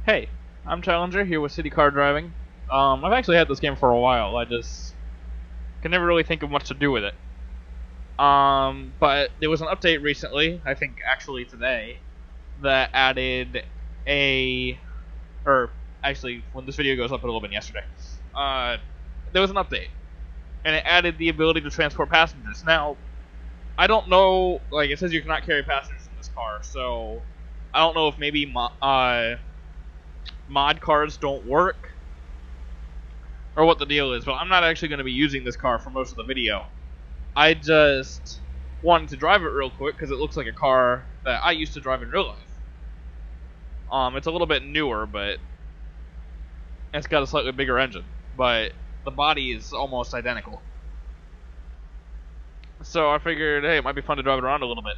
Hey, I'm Challenger here with City Car Driving. I've actually had this game for a while. I just can never really think of much to do with it. But there was an update recently, I think actually today, that added or actually when this video goes up, it'll have been yesterday. There was an update, and it added the ability to transport passengers. Now, I don't know, like it says you cannot carry passengers in this car, so I don't know if maybe mod cars don't work, or what the deal is, but I'm not actually going to be using this car for most of the video. I just wanted to drive it real quick because it looks like a car that I used to drive in real life. It's a little bit newer, but it's got a slightly bigger engine, but the body is almost identical. So I figured, hey, it might be fun to drive it around a little bit.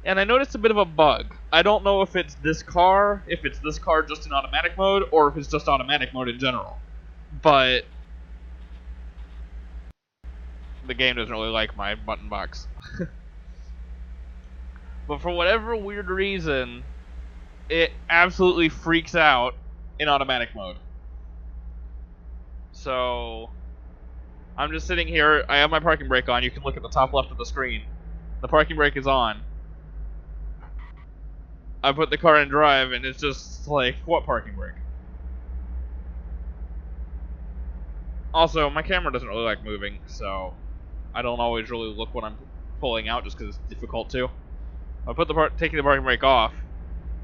And I noticed a bit of a bug. I don't know if it's this car just in automatic mode, or if it's just automatic mode in general. But the game doesn't really like my button box. But for whatever weird reason, it absolutely freaks out in automatic mode. So I'm just sitting here, I have my parking brake on, you can look at the top left of the screen. The parking brake is on. I put the car in drive and it's just like, what parking brake? Also, my camera doesn't really like moving, so I don't always really look when I'm pulling out just because it's difficult to. I put taking the parking brake off,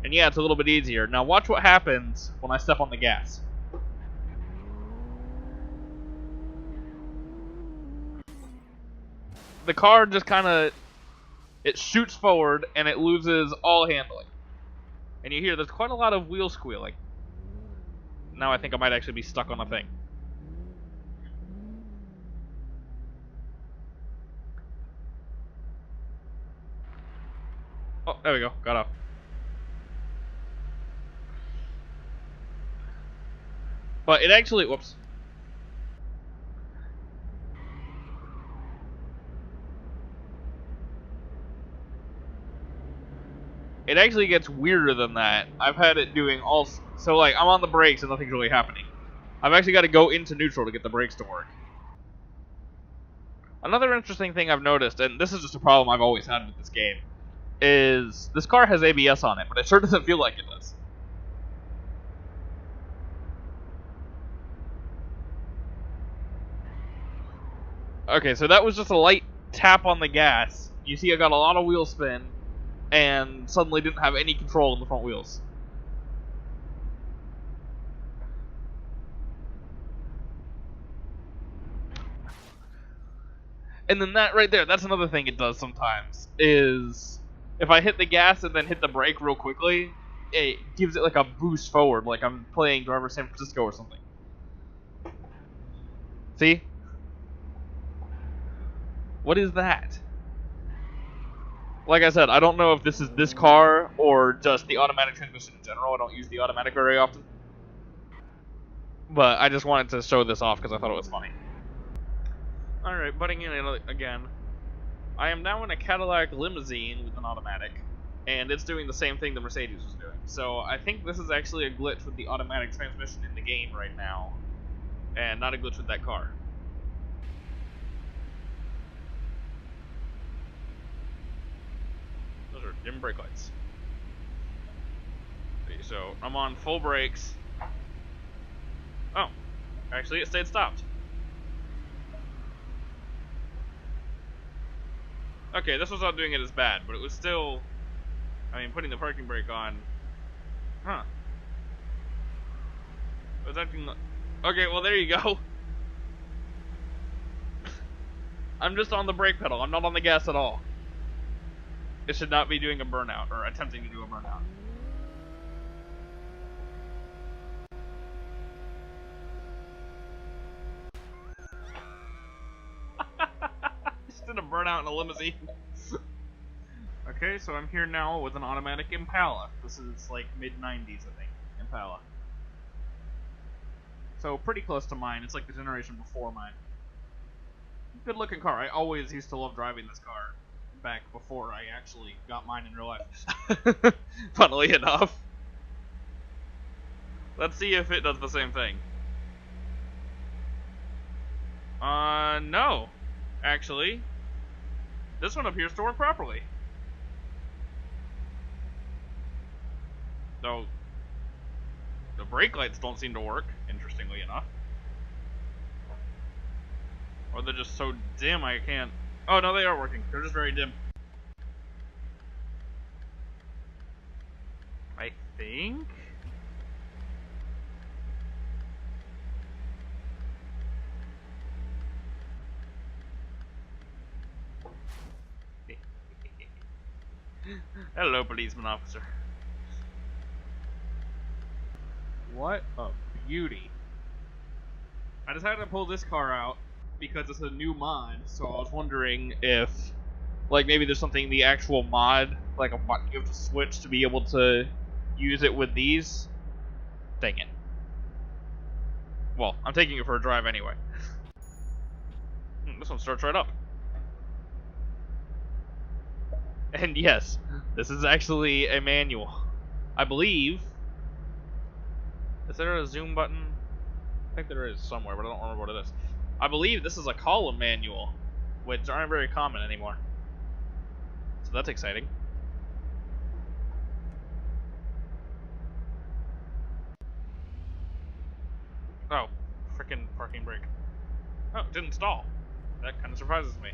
and yeah, it's a little bit easier. Now watch what happens when I step on the gas. The car just it shoots forward and it loses all handling. And you hear there's quite a lot of wheel squealing. Now I think I might actually be stuck on a thing. Oh, there we go. Got off. But it actually... Whoops. It actually gets weirder than that. I've had it doing all... So, like, I'm on the brakes and nothing's really happening. I've actually got to go into neutral to get the brakes to work. Another interesting thing I've noticed, and this is just a problem I've always had with this game, is this car has ABS on it, but it sure doesn't feel like it does. Okay, so that was just a light tap on the gas. You see I got a lot of wheel spin, and suddenly didn't have any control in the front wheels. And then that right there, that's another thing it does sometimes, is if I hit the gas and then hit the brake real quickly, it gives it like a boost forward, like I'm playing Driver San Francisco or something. See? What is that? Like I said, I don't know if this is this car or just the automatic transmission in general. I don't use the automatic very often. But I just wanted to show this off because I thought it was funny. Alright, butting in again. I am now in a Cadillac limousine with an automatic, and it's doing the same thing the Mercedes was doing. So I think this is actually a glitch with the automatic transmission in the game right now, and not a glitch with that car. Those are dim brake lights. Okay, so I'm on full brakes. Oh, actually it stayed stopped. Okay, this was not doing it as bad, but it was still, I mean, putting the parking brake on. Huh. It was acting like, okay, well there you go. I'm just on the brake pedal, I'm not on the gas at all. It should not be doing a burnout, or attempting to do a burnout. Just did a burnout in a limousine. Okay, so I'm here now with an automatic Impala. This is like mid-90s, I think, Impala. So pretty close to mine. It's like the generation before mine. Good looking car. I always used to love driving this car back before I actually got mine in real life. Funnily enough. Let's see if it does the same thing. No. Actually, this one appears to work properly. Though, the brake lights don't seem to work, interestingly enough. Or they're just so dim I can't... Oh, no, they are working. They're just very dim. I think... Hello, policeman officer. What a beauty. I decided to pull this car out because it's a new mod, so I was wondering if, like, maybe there's something in the actual mod, like a button you have to switch to be able to use it with these. Dang it. Well, I'm taking it for a drive anyway. This one starts right up. And yes, this is actually a manual. I believe... Is there a zoom button? I think there is somewhere, but I don't remember what it is. I believe this is a column manual, which aren't very common anymore. So that's exciting. Oh, frickin' parking brake. Oh, it didn't stall. That kind of surprises me.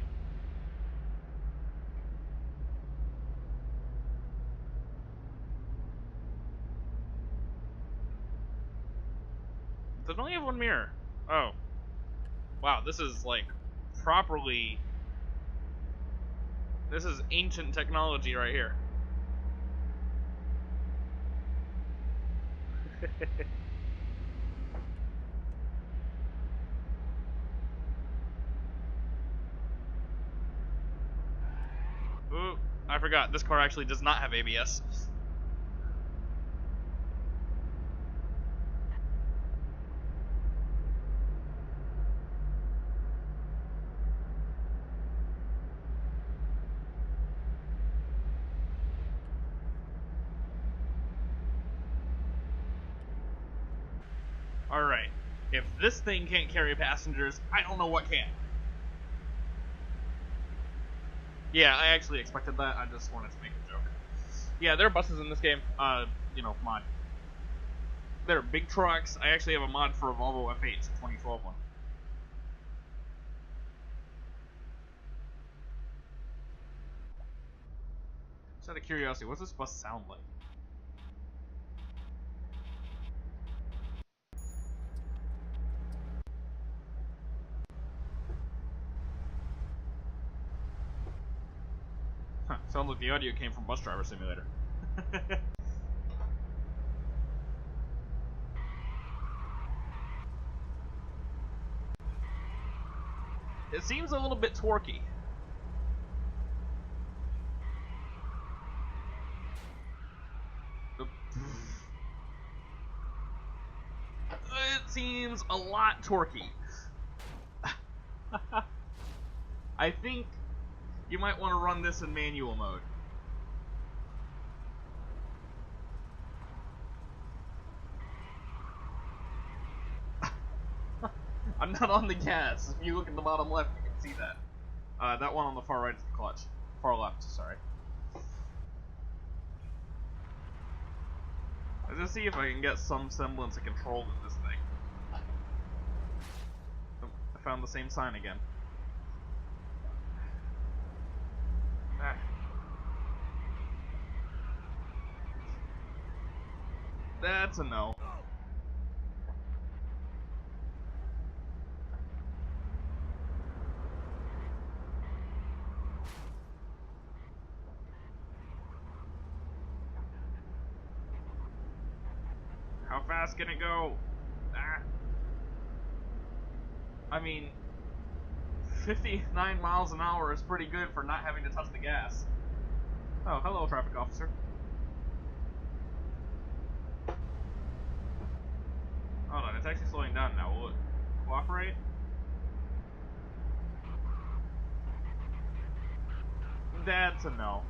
Does it only have one mirror? Oh. Wow, this is, like, properly... This is ancient technology right here. Ooh, I forgot. This car actually does not have ABS. Alright. If this thing can't carry passengers, I don't know what can. Yeah, I actually expected that. I just wanted to make a joke. Yeah, there are buses in this game. You know, mod. There are big trucks. I actually have a mod for a Volvo F8, 2012 one. Just out of curiosity, what's this bus sound like? Huh, sounds like the audio came from Bus Driver Simulator. It seems a little bit torquey. It seems a lot torquey. I think you might want to run this in manual mode. I'm not on the gas. If you look at the bottom left, you can see that. That one on the far right is the clutch. Far left, sorry. Let's just see if I can get some semblance of control with this thing. Oh, I found the same sign again. Ah. That's a no. How fast can it go? Ah. I mean, 59 miles an hour is pretty good for not having to touch the gas. Oh, hello, traffic officer. Hold on, it's actually slowing down now. Will it cooperate? That's a no.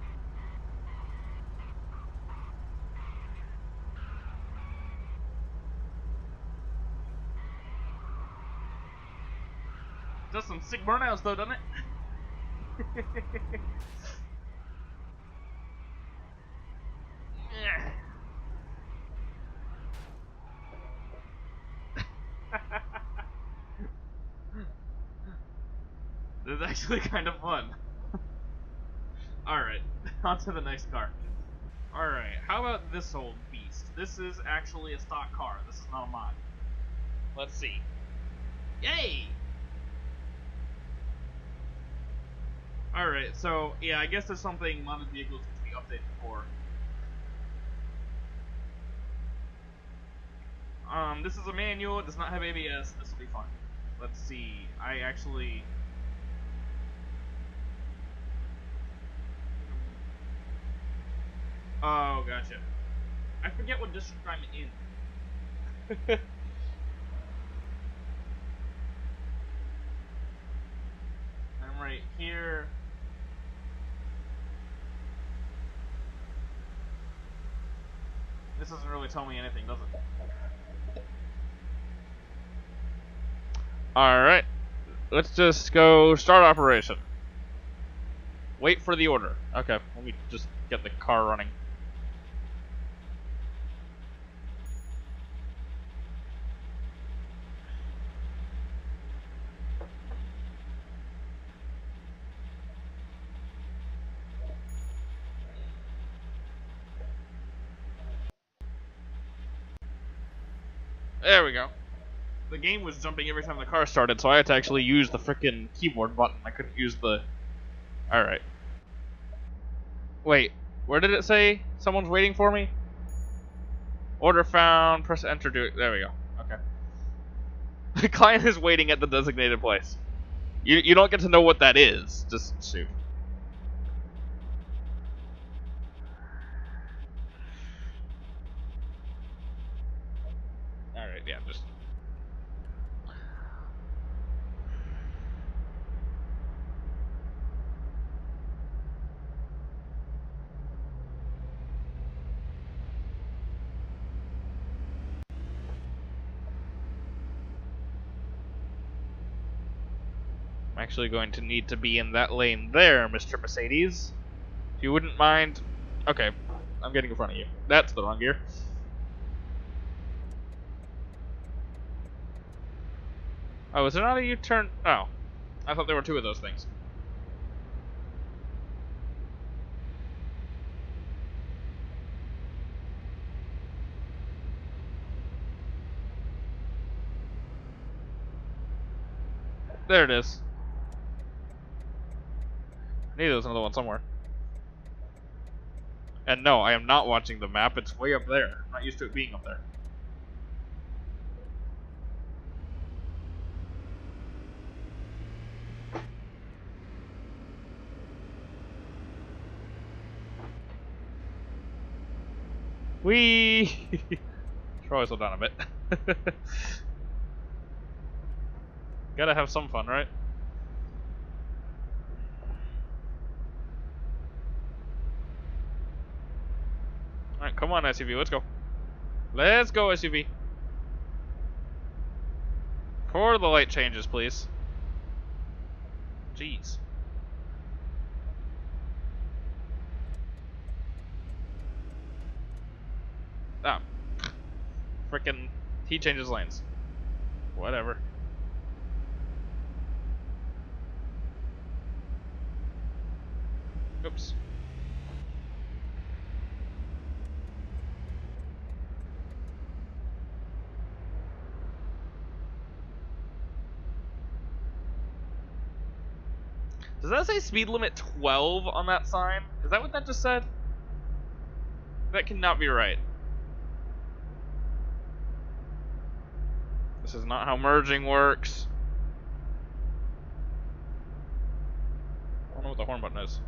Does some sick burnouts though, doesn't it? Yeah. This is actually kind of fun. Alright, on to the next car. Alright, how about this old beast? This is actually a stock car. This is not a mod. Let's see. Yay! Alright, so, yeah, I guess there's something modded vehicles need to be updated for. This is a manual, it does not have ABS, this will be fun. Let's see, I actually... Oh, gotcha. I forget what district I'm in. I'm right here. This doesn't really tell me anything, does it? Alright. Let's just go start operation. Wait for the order. Okay, let me just get the car running. There we go. The game was jumping every time the car started, so I had to actually use the frickin' keyboard button. I couldn't use the... Alright. Wait, where did it say someone's waiting for me? Order found, press enter, do it. There we go. Okay. The client is waiting at the designated place. You don't get to know what that is. Just shoot. Alright, yeah, just... I'm actually going to need to be in that lane there, Mr. Mercedes. If you wouldn't mind... Okay, I'm getting in front of you. That's the wrong gear. Oh, is there not a U-turn? Oh. I thought there were two of those things. There it is. I knew there was another one somewhere. And no, I am not watching the map. It's way up there. I'm not used to it being up there. Whee! Should probably slow down a bit. Gotta have some fun, right? Alright, come on, SUV, let's go. Let's go, SUV. For the light changes, please. Jeez. Ah. Frickin' he changes lanes. Whatever. Oops. Does that say speed limit 12 on that sign? Is that what that just said? That cannot be right. This is not how merging works. I don't know what the horn button is.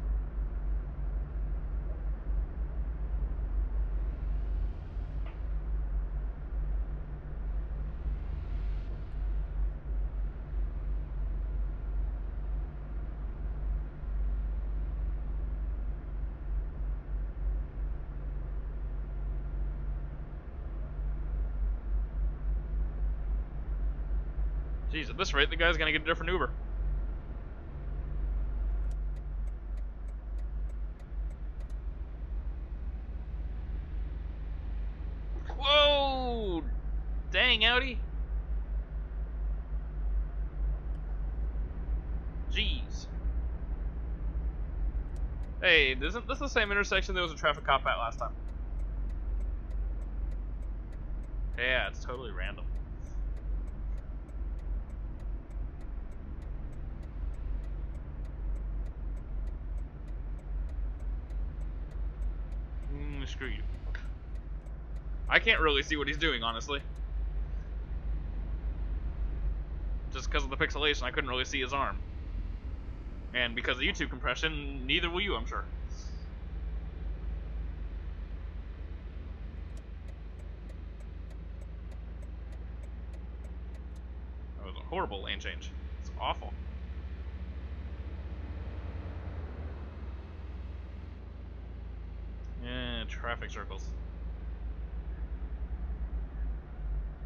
Jeez, at this rate, the guy's gonna get a different Uber. dang, Audi. Jeez. Hey, isn't this the same intersection there was a traffic cop at last time? Yeah, it's totally random. Screw you. I can't really see what he's doing, honestly. Just because of the pixelation, I couldn't really see his arm. And because of YouTube compression, neither will you, I'm sure. That was a horrible lane change. It's awful. Yeah, traffic circles.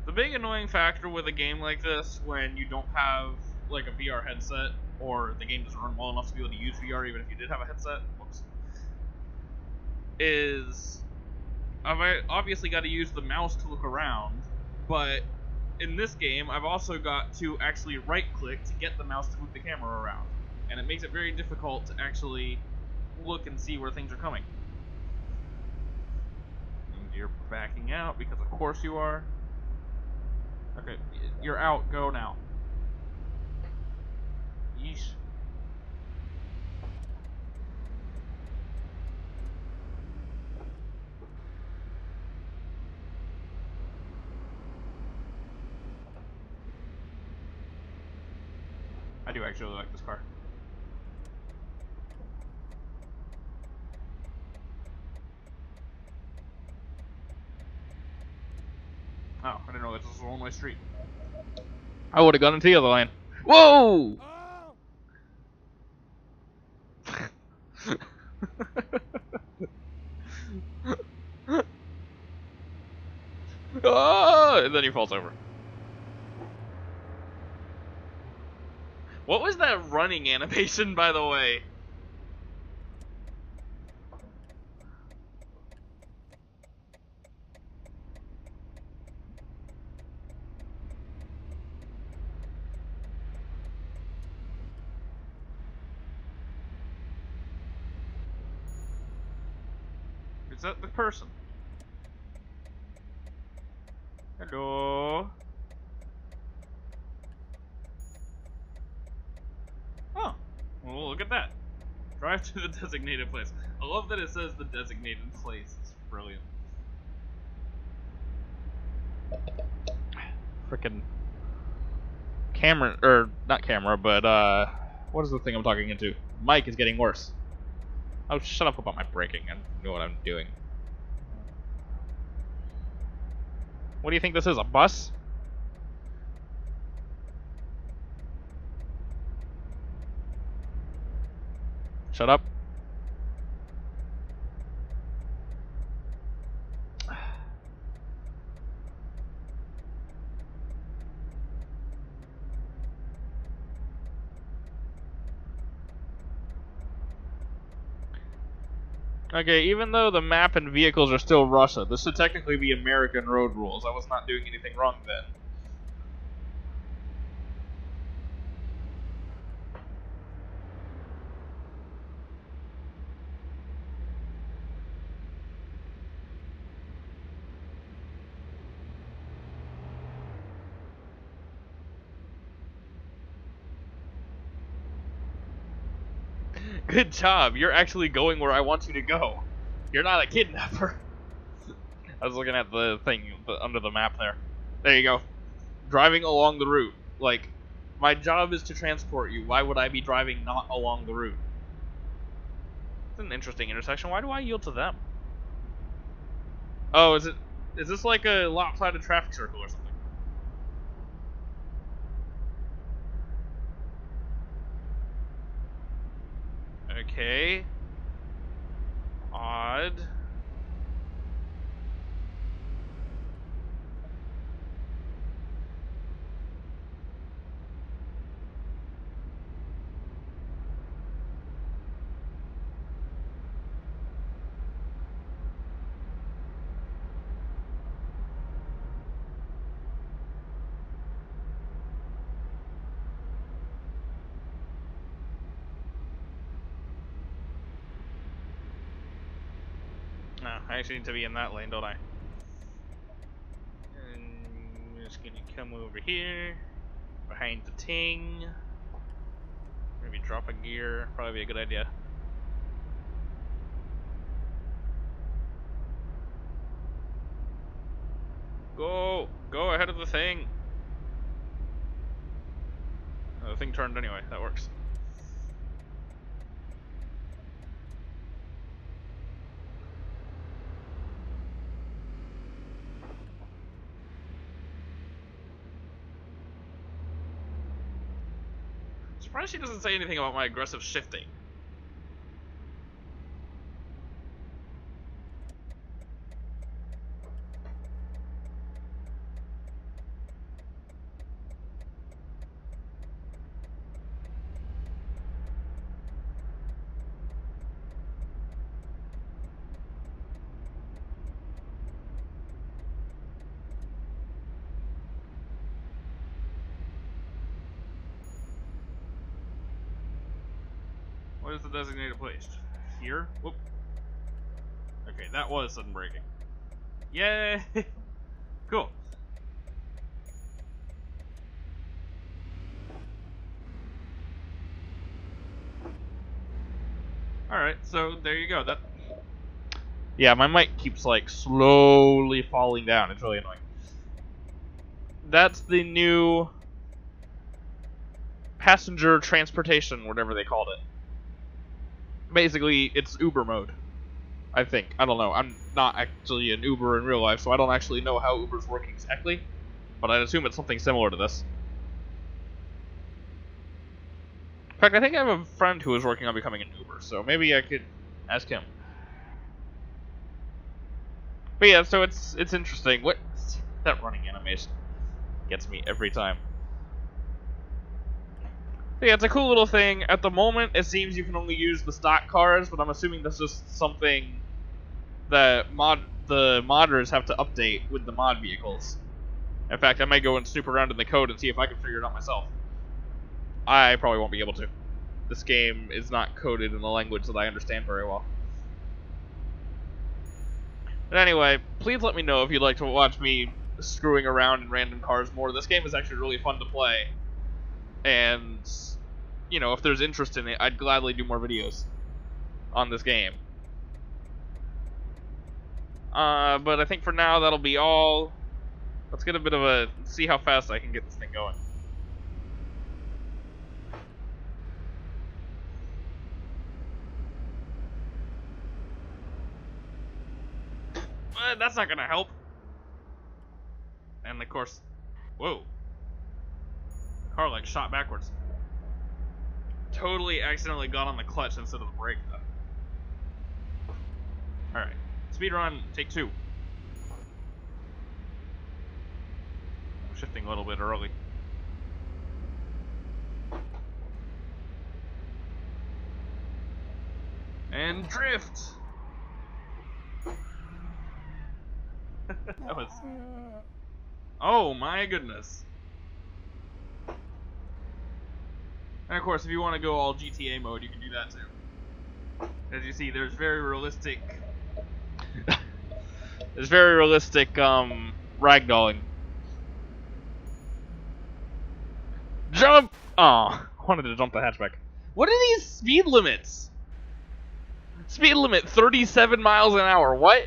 The big annoying factor with a game like this, when you don't have like a VR headset, or the game doesn't run well enough to be able to use VR even if you did have a headset, whoops, is I've obviously got to use the mouse to look around, but in this game I've also got to actually right click to get the mouse to move the camera around, and it makes it very difficult to actually look and see where things are coming. And you're backing out because of course you are. Okay, you're out, go now. Yeesh. I do actually like this car. Oh, I didn't know this was a one-way street. I would have gone into the other lane. Whoa! Oh! And then he falls over. What was that running animation, by the way? Is that the person? Hello? Oh, well, look at that. Drive to the designated place. I love that it says the designated place. It's brilliant. Frickin' camera, or not camera, but what is the thing I'm talking into? Mic is getting worse. Oh, shut up about my braking. I know what I'm doing. What do you think this is, a bus? Shut up. Okay, even though the map and vehicles are still Russia, this should technically be American road rules. I was not doing anything wrong then. Good job, you're actually going where I want you to go. You're not a kidnapper. I was looking at the thing under the map there. There you go. Driving along the route. Like, my job is to transport you. Why would I be driving not along the route? It's an interesting intersection. Why do I yield to them? Oh, is this like a lopsided traffic circle or something? Okay. Odd. No, I actually need to be in that lane, don't I? And I'm just gonna come over here, behind the ting. Maybe drop a gear, probably be a good idea. Go ahead of the thing. Oh, the thing turned anyway, that works. Surprised she doesn't say anything about my aggressive shifting. What is the designated place? Here? Whoop. Okay, that was sudden braking. Yay! Cool. Alright, so there you go. That. Yeah, my mic keeps like slowly falling down. It's really annoying. That's the new passenger transportation, whatever they called it. Basically, it's Uber mode. I think. I don't know. I'm not actually an Uber in real life, so I don't actually know how Uber's working exactly. But I'd assume it's something similar to this. In fact, I think I have a friend who is working on becoming an Uber, so maybe I could ask him. But yeah, so it's interesting. What that running animation gets me every time. But yeah, it's a cool little thing. At the moment, it seems you can only use the stock cars, but I'm assuming that's just something that the modders have to update with the mod vehicles. In fact, I might go and snoop around in the code and see if I can figure it out myself. I probably won't be able to. This game is not coded in the language that I understand very well. But anyway, please let me know if you'd like to watch me screwing around in random cars more. This game is actually really fun to play. And, you know, if there's interest in it, I'd gladly do more videos on this game. But I think for now, that'll be all. Let's get a bit of a... see how fast I can get this thing going. But that's not gonna help. And of course... Whoa. The car like shot backwards. Totally accidentally got on the clutch instead of the brake though. Alright. Speedrun, take 2. I'm shifting a little bit early. And drift! That was... Oh my goodness. And of course, if you want to go all GTA mode, you can do that too. As you see, there's very realistic... there's very realistic, ragdolling. Jump! Aw, I wanted to jump the hatchback. What are these speed limits? Speed limit 37 miles an hour, what?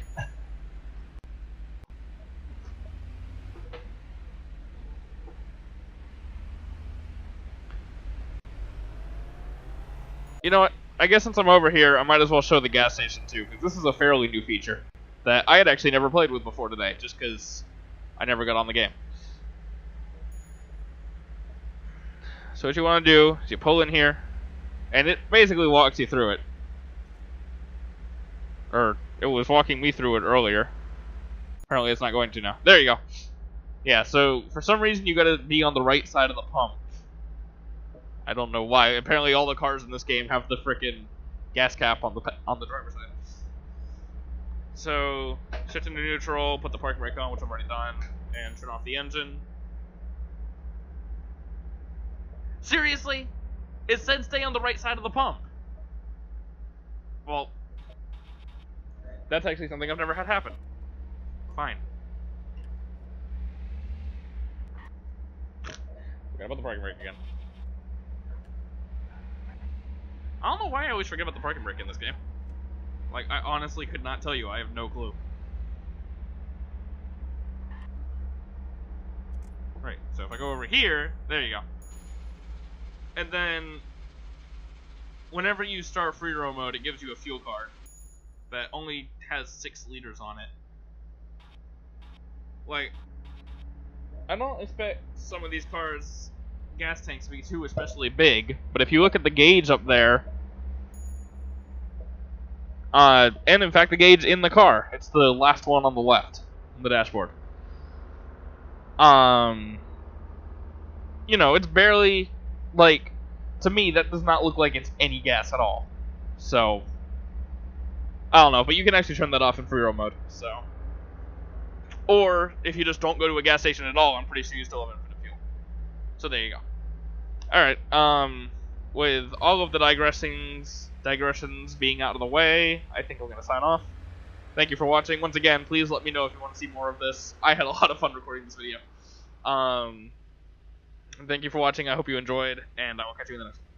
You know what? I guess since I'm over here, I might as well show the gas station too, because this is a fairly new feature that I had actually never played with before today, just because I never got on the game. So what you want to do is you pull in here, and it basically walks you through it. Or, it was walking me through it earlier. Apparently it's not going to now. There you go. Yeah, so for some reason you gotta be on the right side of the pump. I don't know why. Apparently all the cars in this game have the frickin' gas cap on the driver's side. So, shift into neutral, put the parking brake on, which I've already done, and turn off the engine. Seriously? It said stay on the right side of the pump. Well, That's actually something I've never had happen. Fine. Forgot about the parking brake again. I don't know why I always forget about the parking brake in this game. Like, I honestly could not tell you. I have no clue. Right, so if I go over here, there you go. And then, whenever you start free roam mode, it gives you a fuel card that only has 6 liters on it. Like, I don't expect some of these cars' gas tanks to be too especially big, but if you look at the gauge up there, and in fact the gauge in the car, it's the last one on the left, on the dashboard. You know, it's barely, like, to me, that does not look like it's any gas at all. So, I don't know, but you can actually turn that off in free roam mode, so. Or, if you just don't go to a gas station at all, I'm pretty sure you still have infinite fuel. So there you go. Alright, with all of the digressions being out of the way, I think I'm going to sign off. Thank you for watching. Once again, please let me know if you want to see more of this. I had a lot of fun recording this video. Thank you for watching. I hope you enjoyed, and I will catch you in the next one.